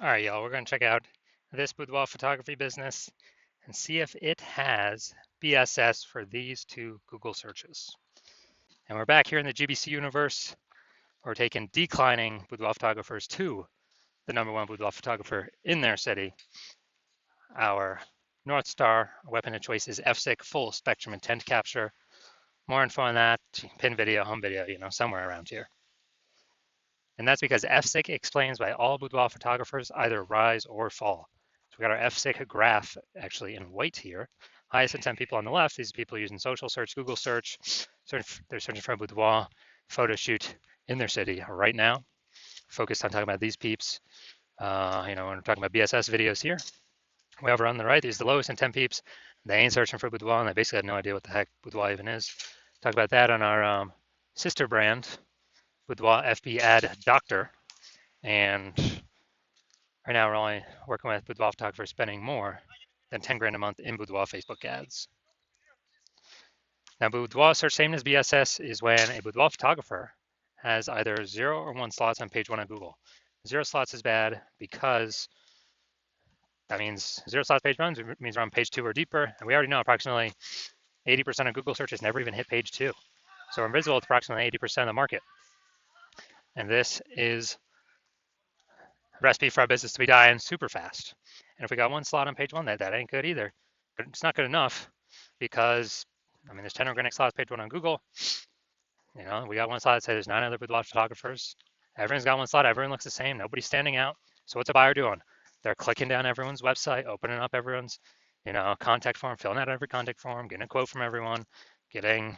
All right, y'all, we're going to check out this boudoir photography business and see if it has BSS for these two Google searches. And we're back here in the GBC universe. We're taking declining boudoir photographers to the #1 boudoir photographer in their city. Our North Star weapon of choice is f/6 full spectrum intent capture. More info on that, pin video, home video, somewhere around here. And that's because f/6 explains why all boudoir photographers either rise or fall. So we got our f/6 graph actually in white here. Highest intent people on the left, these people using social search, Google search, they're searching for a boudoir photo shoot in their city right now. Focused on talking about these peeps. When we're talking about BSS videos here. Way over on the right, these are the lowest intent peeps. They ain't searching for boudoir, and they basically have no idea what the heck boudoir even is. Talk about that on our sister brand, Boudoir FB Ad Doctor. And right now we're only working with boudoir photographers spending more than 10 grand a month in boudoir Facebook ads. Now, boudoir search sameness BSS is when a boudoir photographer has either 0 or 1 slots on page 1 on Google. 0 slots is bad because that means 0 slots page 1 means we're on page 2 or deeper, and we already know approximately 80% of Google searches never even hit page 2. So we're invisible to approximately 80% of the market. And this is a recipe for our business to be dying super fast. And if we got 1 slot on page 1, that ain't good either. But it's not good enough because, there's 10 organic slots page 1 on Google. We got 1 slot that says there's 9 other boudoir photographers. Everyone's got 1 slot. Everyone looks the same. Nobody's standing out. So what's a buyer doing? They're clicking down everyone's website, opening up everyone's, contact form, filling out every contact form, getting a quote from everyone, getting,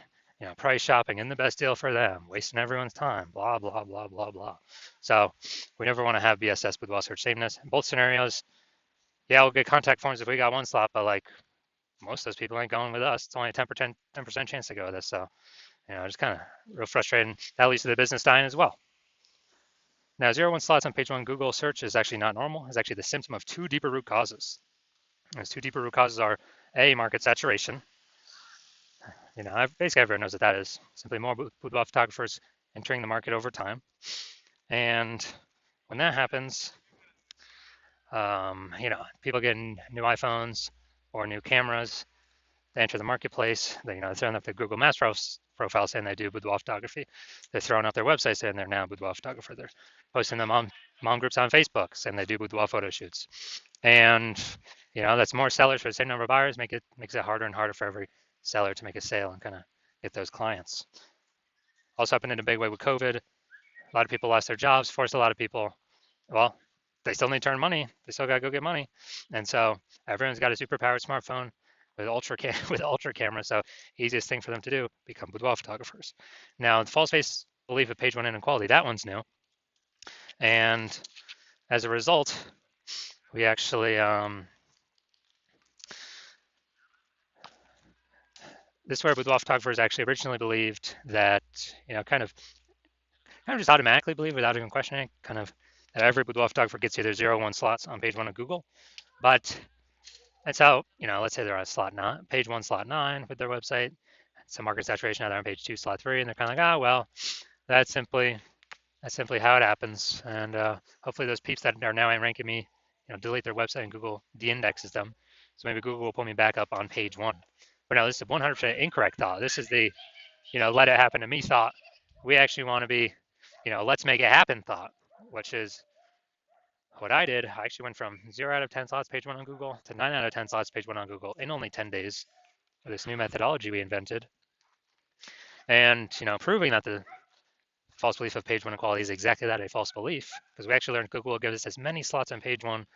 price shopping and the best deal for them, wasting everyone's time, blah, blah, blah, blah, blah. So we never want to have BSS boudoir search sameness. In both scenarios, yeah, we'll get contact forms if we got 1 slot, but like most of those people ain't going with us. It's only a 10% chance to go with us. So, just kind of real frustrating. That leads to the business dying as well. Now, 0 1 slots on page 1 Google search is actually not normal. It's actually the symptom of 2 deeper root causes. Those 2 deeper root causes are A, market saturation. Basically everyone knows what that is. Simply more boudoir photographers entering the market over time. And when that happens, people getting new iPhones or new cameras, they enter the marketplace. They're throwing up their Google Maps profile saying they do boudoir photography. They're throwing up their website saying they're now a boudoir photographer. They're posting them on mom groups on Facebook saying they do boudoir photo shoots. And that's more sellers for the same number of buyers. Makes it harder and harder for every seller to make a sale and kind of get those clients. Also happened in a big way with COVID. A lot of people lost their jobs, forced a lot of people, well, they still need to earn money. They still got to go get money. And so everyone's got a super powered smartphone with ultra camera. So easiest thing for them to do, become boudoir photographers. Now, the false face belief of page 1 inequality, that one's new. And as a result, we actually, this is where boudoir photographers actually originally believed that, kind of just automatically believe without even questioning, kind of that every boudoir photographer gets either 0 or 1 slots on page 1 of Google. But that's how, let's say they're on slot 9, page 1, slot 9 with their website. Some market saturation, now they're on page 2, slot 3, and they're kind of like, well, that's simply how it happens. And hopefully those peeps that are now ranking me, delete their website and Google de-indexes them. So maybe Google will pull me back up on page 1. But no, this is a 100% incorrect thought. This is the, let it happen to me thought. We actually want to be, let's make it happen thought, which is what I did. I actually went from 0 out of 10 slots page 1 on Google to 9 out of 10 slots page 1 on Google in only 10 days with this new methodology we invented. And, proving that the false belief of page 1 equality is exactly that, a false belief, because we actually learned Google will give us as many slots on page 1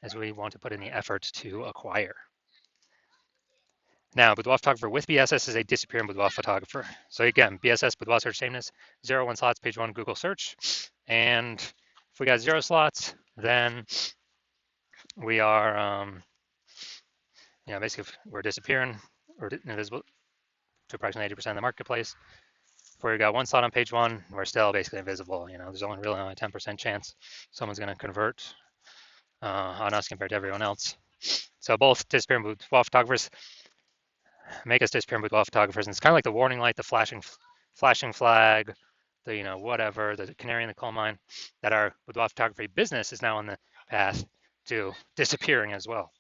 as we want to put in the effort to acquire. Now, boudoir photographer with BSS is a disappearing boudoir photographer. So again, BSS, boudoir search sameness, 0 1 slots page 1 Google search. And if we got 0 slots, then we are, basically we're disappearing, or invisible to approximately 80% of the marketplace. If we got 1 slot on page 1, we're still basically invisible. There's only really only a 10% chance someone's going to convert on us compared to everyone else. So both disappearing boudoir photographers make us disappearing boudoir photographers. And it's kind of like the warning light, the flashing flag, the whatever, the canary in the coal mine, that our boudoir photography business is now on the path to disappearing as well.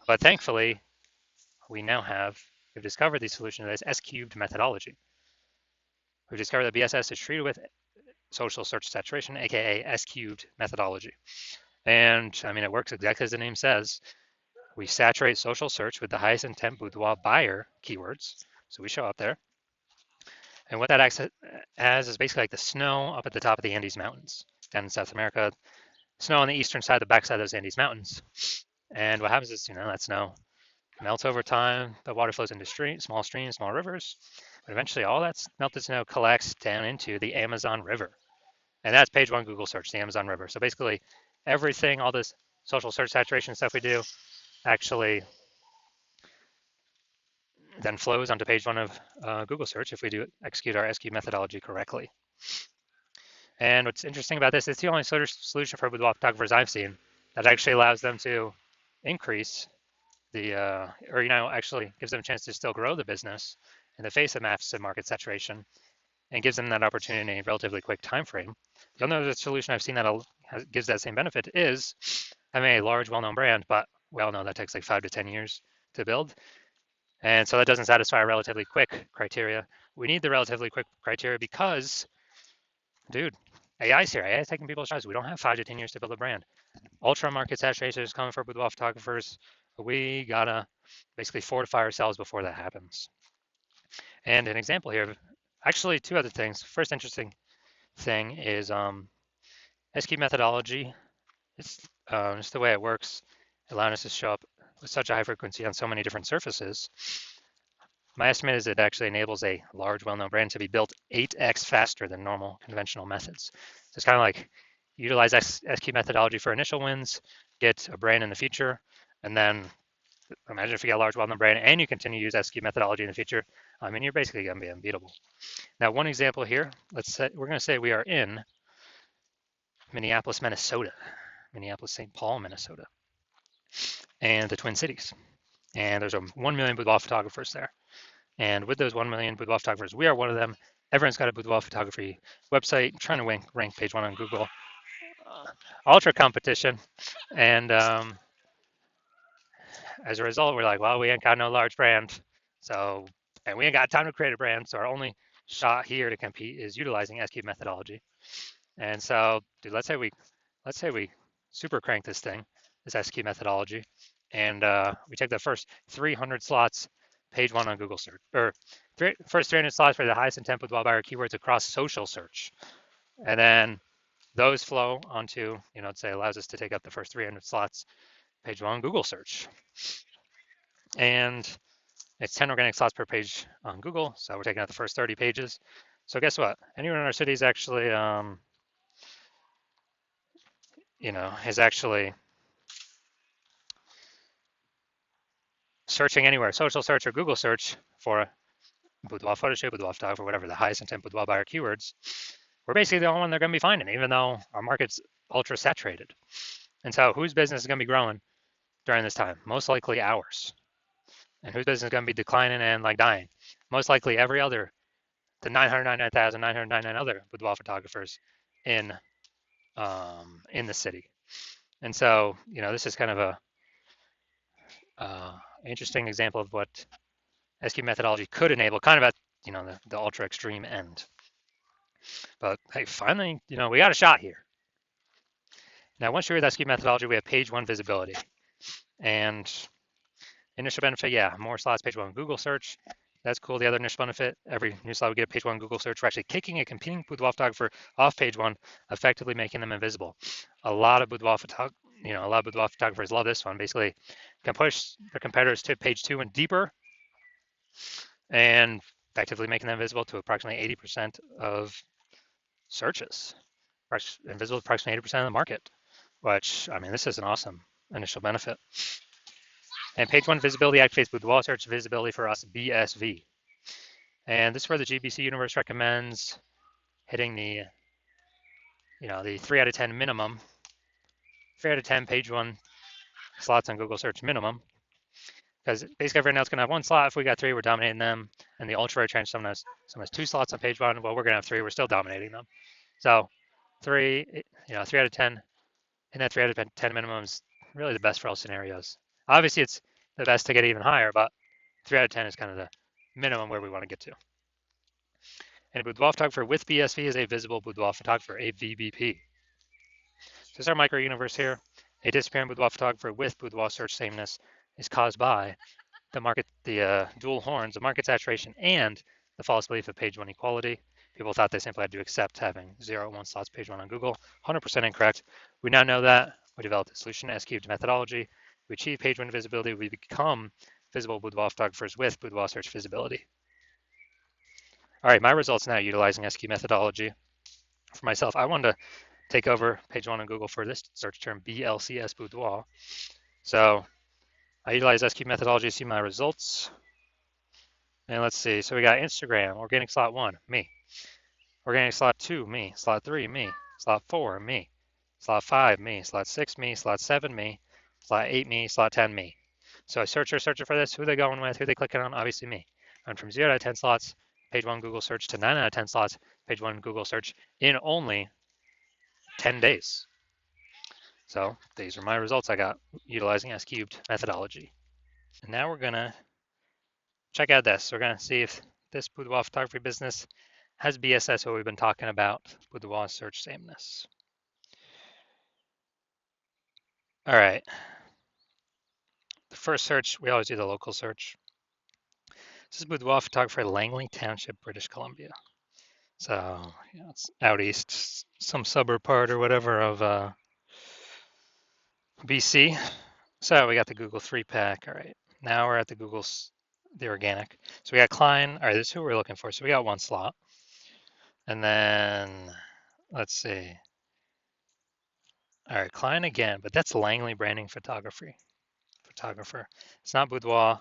But thankfully, we've discovered the solution to this S-cubed methodology. We've discovered that BSS is treated with social search saturation, aka S-cubed methodology. And I mean, it works exactly as the name says. We saturate social search with the highest intent boudoir buyer keywords. So we show up there. And what that acts as is basically like the snow up at the top of the Andes Mountains down in South America, snow on the eastern side, the backside of those Andes Mountains. And what happens is, that snow melts over time. The water flows into small streams, small rivers. But eventually all that melted snow collects down into the Amazon River. And that's page one Google search, the Amazon River. So basically everything, all this social search saturation stuff we do actually then flows onto page one of Google search if we execute our SQ methodology correctly. And what's interesting about this, it's the only solution for boudoir photographers I've seen that actually allows them to increase actually gives them a chance to still grow the business in the face of massive market saturation, and gives them that opportunity in a relatively quick time frame. The other solution I've seen that gives that same benefit is having a large, well-known brand, but we all know that takes like 5 to 10 years to build. And so that doesn't satisfy a relatively quick criteria. We need the relatively quick criteria because, dude, AI's here. AI is taking people's jobs. We don't have 5 to 10 years to build a brand. Ultra market saturation is coming for boudoir photographers. We gotta basically fortify ourselves before that happens. And an example here, actually two other things. First interesting thing is SQ methodology. It's just the way it works, allowing us to show up with such a high frequency on so many different surfaces. My estimate is it actually enables a large, well-known brand to be built 8x faster than normal conventional methods. So it's kind of like utilize SQ methodology for initial wins, get a brand in the future, and then imagine if you get a large, well-known brand and you continue to use SQ methodology in the future. I mean, you're basically going to be unbeatable. Now, one example here, we're going to say we are in Minneapolis, Minnesota, Minneapolis-St. Paul, Minnesota, and the Twin Cities. And there's 1 million boudoir photographers there. And with those 1 million boudoir photographers, we are one of them. Everyone's got a boudoir photography website, trying to rank page one on Google. Ultra competition. And as a result, we're like, well, we ain't got no large brand. And we ain't got time to create a brand. So our only shot here to compete is utilizing SQ methodology. And so, dude, let's say we super crank this SQ methodology, and we take the first 300 slots, page one on Google search, or first 300 slots for the highest intent boudoir buyer keywords across social search, and then those flow onto, say allows us to take up the first 300 slots, page one on Google search, and it's 10 organic slots per page on Google, so we're taking out the first 30 pages. So guess what? Anyone in our city is actually is actually searching anywhere, social search or Google search for boudoir photo shoot, boudoir photographer, whatever, the highest intent boudoir buyer keywords, we're basically the only one they're going to be finding, even though our market's ultra saturated. And so whose business is going to be growing during this time? Most likely ours. And whose business is going to be declining and like dying? Most likely the 999,999 other boudoir photographers in the city. And so, this is kind of a interesting example of what SQ methodology could enable, kind of at the ultra extreme end. But hey, finally, we got a shot here. Now, once you're with SQ methodology, we have page one visibility. And initial benefit, yeah, more slots, page one Google search. That's cool. The other initial benefit, every new slot we get a page one Google search, we're actually kicking a competing boudoir photographer off page one, effectively making them invisible. A lot of boudoir photographers love this one. Basically, can push their competitors to page two and deeper, and effectively making them visible to approximately 80% of searches, invisible to approximately 80% of the market, which, I mean, this is an awesome initial benefit. And page one visibility activates boudoir search visibility for us, BSV. And this is where the GBC universe recommends hitting the 3 out of 10 minimum, 3 out of 10 page one slots on Google search minimum, because basically everyone else can have one slot. If we got 3, we're dominating them. and the ultra rare chance someone has 2 slots on page 1. Well, we're gonna have 3. We're still dominating them. So 3, 3 out of 10, and that 3 out of 10 minimum is really the best for all scenarios. Obviously, it's the best to get even higher, but 3 out of 10 is kind of the minimum where we want to get to. And a boudoir photographer with BSV is a visible boudoir photographer, a VBP. So this is our micro universe here. A disappearing boudoir photographer with boudoir search sameness is caused by the dual horns of market saturation and the false belief of page 1 equality. People thought they simply had to accept having 0 1 slots page 1 on Google. 100% incorrect. We now know that. We developed a solution, S-cubed methodology. We achieve page 1 visibility. We become visible boudoir photographers with boudoir search visibility. All right, my results now utilizing S-cubed methodology. For myself, I wanted to take over page 1 on Google for this search term, BLCS boudoir. So I utilize S-cubed methodology to see my results. And let's see, so we got Instagram, organic slot 1, me. Organic slot 2, me. Slot 3, me. Slot 4, me. Slot 5, me. Slot 6, me. Slot 7, me. Slot 8, me. Slot 10, me. So a searcher for this, who are they going with, who are they clicking on? Obviously me. I went from 0 out of 10 slots, page 1 Google search, to 9 out of 10 slots, page 1 Google search in only 10 days. So these are my results I got utilizing S-cubed methodology. And now we're gonna check out this. We're gonna see if this boudoir photography business has BSS, what we've been talking about, boudoir search sameness. All right. The first search, we always do the local search. This is boudoir photographer, Langley Township, British Columbia. So it's out east, some suburb part or whatever of BC. So we got the Google 3-pack. All right. Now we're at the organic. So we got Klein. All right, this is who we're looking for. So we got 1 slot. And then let's see. All right, Klein again, but that's Langley Branding Photographer. It's not boudoir.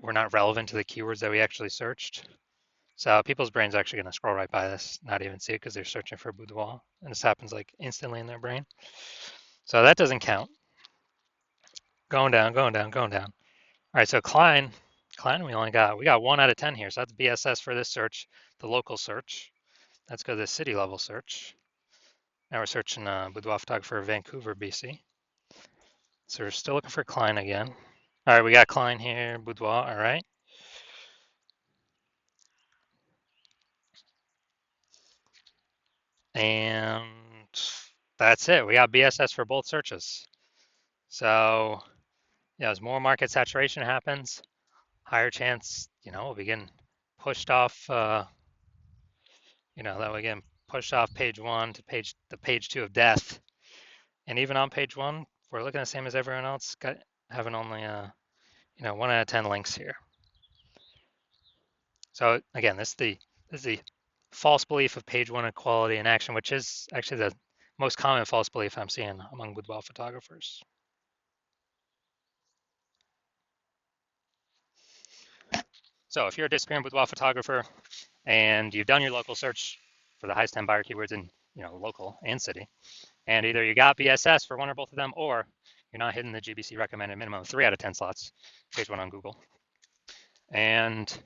We're not relevant to the keywords that we actually searched. So people's brains are actually going to scroll right by this, not even see it because they're searching for boudoir. And this happens like instantly in their brain. So that doesn't count. Going down, going down, going down. All right, so Klein we got 1 out of 10 here. So that's BSS for this search, the local search. Let's go to the city level search. Now we're searching boudoir photographer, Vancouver, BC. So we're still looking for Klein again. All right, we got Klein here, boudoir, all right. And that's it. We got BSS for both searches. So, as more market saturation happens, higher chance, we'll begin pushed off, that we get pushed off page 1 to page 2 of death. And even on page 1, we're looking the same as everyone else, having only 1 out of 10 links here. So again, this is the false belief of page 1 equality in action, which is actually the most common false belief I'm seeing among boudoir photographers. So if you're a disappearing boudoir photographer and you've done your local search for the highest 10 buyer keywords in local and city, and either you got BSS for 1 or both of them, or you're not hitting the GBC recommended minimum of 3 out of 10 slots, page 1 on Google, and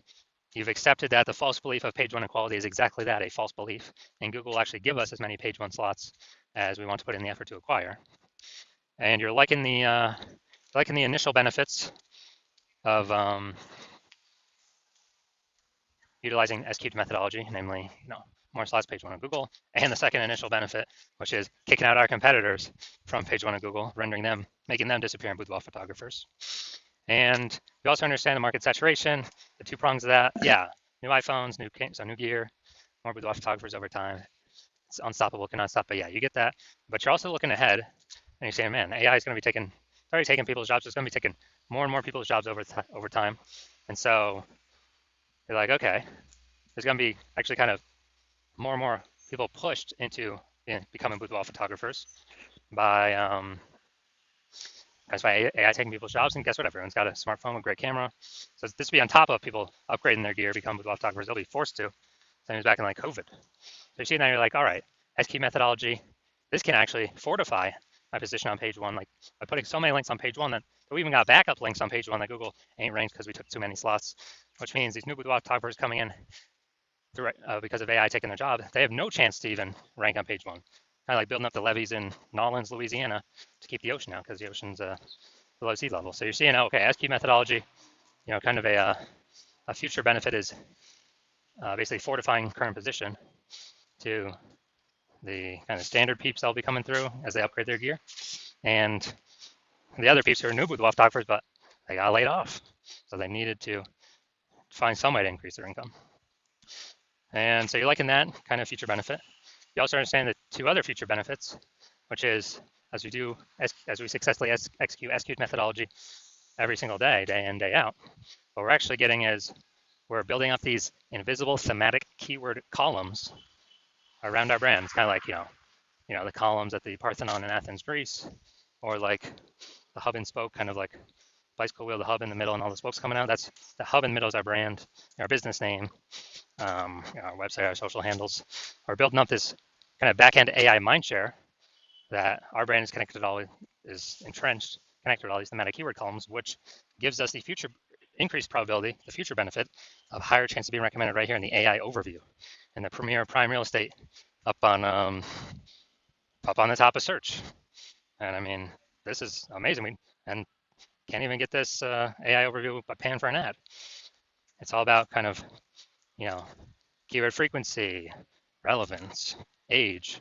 you've accepted that the false belief of page 1 equality is exactly that, a false belief, and Google will actually give us as many page 1 slots as we want to put in the effort to acquire. And you're liking the initial benefits of utilizing S-cubed methodology, namely, more slots page 1 on Google, and the second initial benefit, which is kicking out our competitors from page 1 on Google, making them disappearing boudoir photographers. And we also understand the market saturation, the 2 prongs of that. Yeah, new iPhones, new gear, more boudoir photographers over time. It's unstoppable, cannot stop. But yeah, you get that. But you're also looking ahead, and you're saying, man, AI is going to be already taking people's jobs. It's going to be taking more and more people's jobs over time. And so you're like, okay, there's going to be actually kind of more and more people pushed into becoming boudoir photographers by AI taking people's jobs. And guess what? Everyone's got a smartphone with a great camera. So this will be on top of people upgrading their gear, become boudoir photographers. They'll be forced to. Same as back in like COVID. So you see now you're like, all right, S-cubed methodology, this can actually fortify my position on page one. Like by putting so many links on page one that we even got backup links on page one that Google ain't ranked because we took too many slots, which means these new boudoir photographers coming in through, because of AI taking their job, they have no chance to even rank on page one. Kind of like building up the levees in Nolens, Louisiana to keep the ocean out because the ocean's below sea level. So you're seeing, okay, SQ methodology, kind of a future benefit is basically fortifying current position to the kind of standard peeps that'll be coming through as they upgrade their gear. And the other peeps who are new boudoir photographers, but they got laid off. So they needed to find some way to increase their income. And so you're liking that kind of future benefit. You also understand the two other future benefits, which is as we successfully execute SQ methodology every single day, day in, day out, what we're actually getting is we're building up these invisible thematic keyword columns around our brand. It's kind of like, the columns at the Parthenon in Athens, Greece, or like the hub and spoke, kind of like bicycle wheel, the hub in the middle and all the spokes coming out. That's the hub in the middle is our brand, our business name, our website, our social handles. We're building up this kind of back-end AI mindshare that our brand is connected is entrenched, connected to all these thematic keyword columns, which gives us the future increased probability, the future benefit of higher chance of being recommended right here in the AI overview in the premier prime real estate up on the top of search. And I mean, this is amazing. And can't even get this AI overview by paying for an ad. It's all about kind of, keyword frequency, relevance, age,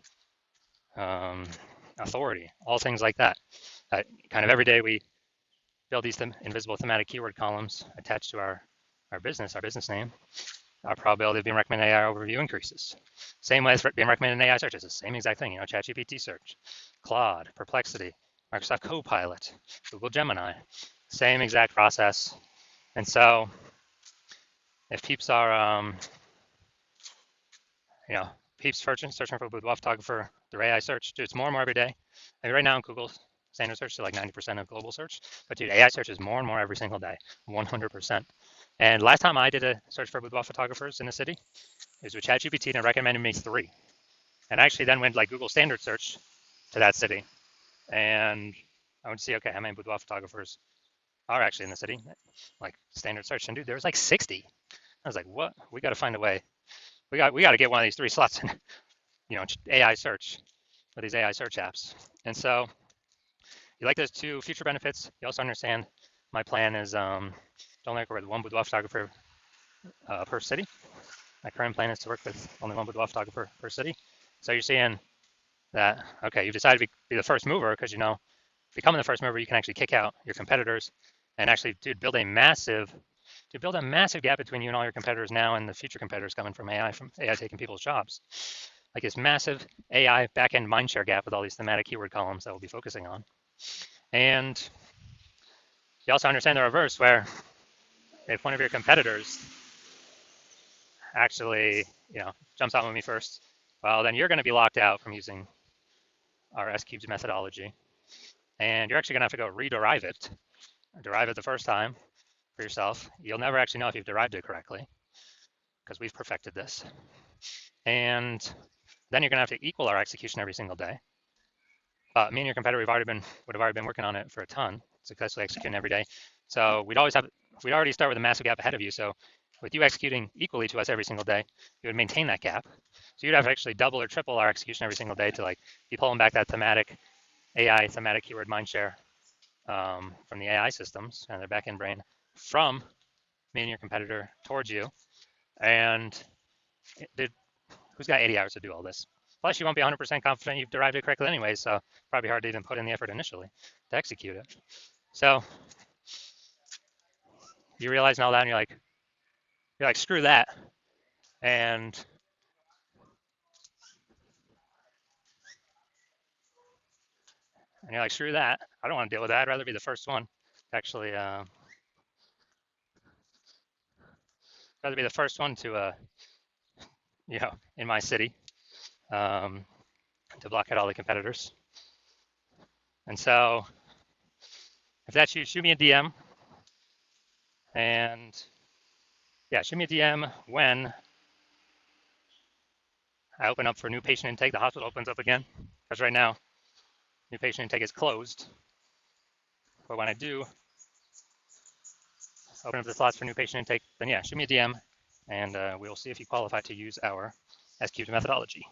authority, all things like that. Kind of every day we build these invisible thematic keyword columns attached to our business name. Our probability of being recommended AI overview increases. Same way as being recommended in AI search. It's the same exact thing. ChatGPT search, Claude, Perplexity, Microsoft Copilot, Google Gemini, same exact process. And so if peeps are, peeps searching for boudoir photographer through AI search, dude, it's more and more every day. I mean, right now in Google standard search is like 90% of global search, but dude, AI search is more and more every single day, 100%. And last time I did a search for boudoir photographers in the city, it was with ChatGPT and it recommended me 3. And I actually then went like Google standard search to that city. And I would see, okay, how many boudoir photographers are actually in the city? Like standard search. And dude, there was like 60. I was like, what? We got to find a way. We got to get one of these 3 slots in, AI search for these AI search apps. And so you like those 2 future benefits. You also understand my plan is don't work with 1 boudoir photographer per city. My current plan is to work with only 1 boudoir photographer per city. So you're seeing that, okay, you've decided to be the first mover because, becoming the first mover, you can actually kick out your competitors and actually, dude, build a massive gap between you and all your competitors now and the future competitors coming from AI taking people's jobs. Like this massive AI backend mindshare gap with all these thematic keyword columns that we'll be focusing on. And you also understand the reverse, where if one of your competitors actually, jumps out with me first, well, then you're going to be locked out from using our S-cubes methodology. And you're actually going to have to go rederive it, derive it the first time for yourself. You'll never actually know if you've derived it correctly because we've perfected this. And then you're going to have to equal our execution every single day. But me and your competitor, would have already been working on it for a ton, successfully executing every day. So we'd already start with a massive gap ahead of you. So with you executing equally to us every single day, you would maintain that gap. So you'd have to actually double or triple our execution every single day to like be pulling back that AI thematic keyword mindshare from the AI systems and their backend brain from me and your competitor towards you. And who's got 80 hours to do all this? Plus, you won't be 100% confident you've derived it correctly anyway, so probably hard to even put in the effort initially to execute it. So you realize all that, and you're like, screw that, and you're like, screw that. I don't want to deal with that. I'd rather be the first one to actually, rather be the first one to, in my city, to block out all the competitors. And so if that's you, shoot me a DM. And yeah, shoot me a DM when I open up for new patient intake. The hospital opens up again. Because right now, new patient intake is closed. But when I do open up the slots for new patient intake, then yeah, shoot me a DM and we'll see if you qualify to use our execute methodology.